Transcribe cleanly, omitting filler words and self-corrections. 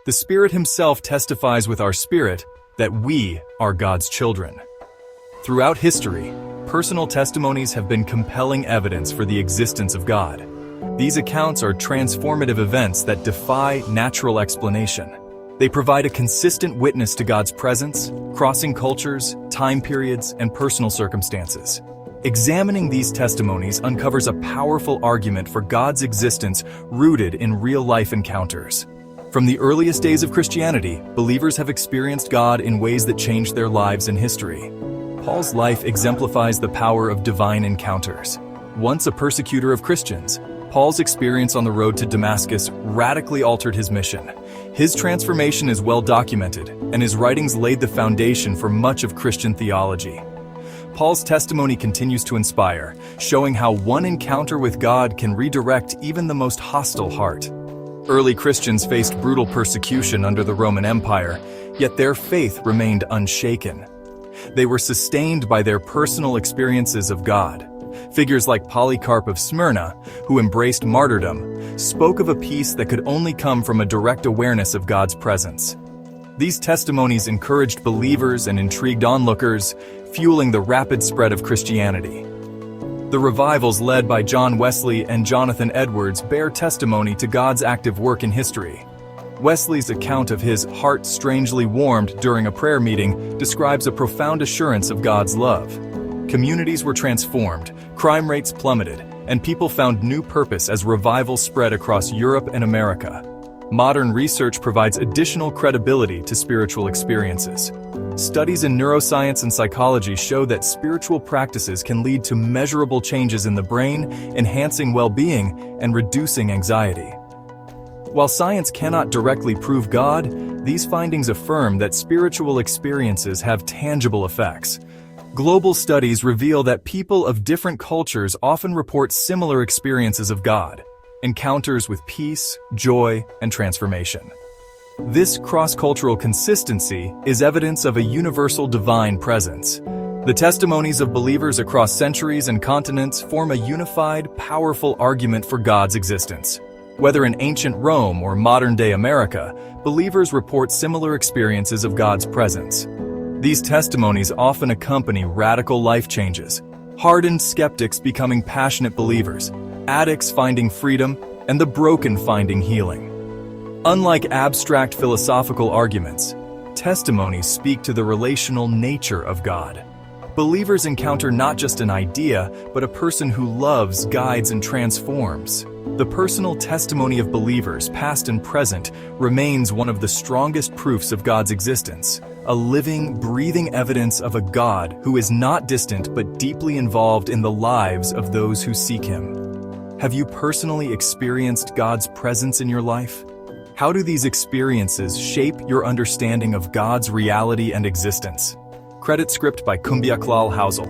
The Spirit Himself testifies with our spirit that we are God's children. Throughout history, personal testimonies have been compelling evidence for the existence of God. These accounts are transformative events that defy natural explanation. They provide a consistent witness to God's presence, crossing cultures, time periods, and personal circumstances. Examining these testimonies uncovers a powerful argument for God's existence rooted in real-life encounters. From the earliest days of Christianity, believers have experienced God in ways that changed their lives and history. Paul's life exemplifies the power of divine encounters. Once a persecutor of Christians, Paul's experience on the road to Damascus radically altered his mission. His transformation is well documented, and his writings laid the foundation for much of Christian theology. Paul's testimony continues to inspire, showing how one encounter with God can redirect even the most hostile heart. Early Christians faced brutal persecution under the Roman Empire, yet their faith remained unshaken. They were sustained by their personal experiences of God. Figures like Polycarp of Smyrna, who embraced martyrdom, spoke of a peace that could only come from a direct awareness of God's presence. These testimonies encouraged believers and intrigued onlookers, fueling the rapid spread of Christianity. The revivals led by John Wesley and Jonathan Edwards bear testimony to God's active work in history. Wesley's account of his heart strangely warmed during a prayer meeting describes a profound assurance of God's love. Communities were transformed, crime rates plummeted, and people found new purpose as revival spread across Europe and America. Modern research provides additional credibility to spiritual experiences. Studies in neuroscience and psychology show that spiritual practices can lead to measurable changes in the brain, enhancing well-being and reducing anxiety. While science cannot directly prove God, these findings affirm that spiritual experiences have tangible effects. Global studies reveal that people of different cultures often report similar experiences of God, encounters with peace, joy, and transformation. This cross-cultural consistency is evidence of a universal divine presence. The testimonies of believers across centuries and continents form a unified, powerful argument for God's existence. Whether in ancient Rome or modern-day America, believers report similar experiences of God's presence. These testimonies often accompany radical life changes, hardened skeptics becoming passionate believers, addicts finding freedom, and the broken finding healing. Unlike abstract philosophical arguments, testimonies speak to the relational nature of God. Believers encounter not just an idea, but a person who loves, guides, and transforms. The personal testimony of believers, past and present, remains one of the strongest proofs of God's existence, a living, breathing evidence of a God who is not distant but deeply involved in the lives of those who seek Him. Have you personally experienced God's presence in your life? How do these experiences shape your understanding of God's reality and existence? Credit script by Kumbiaklal Housel.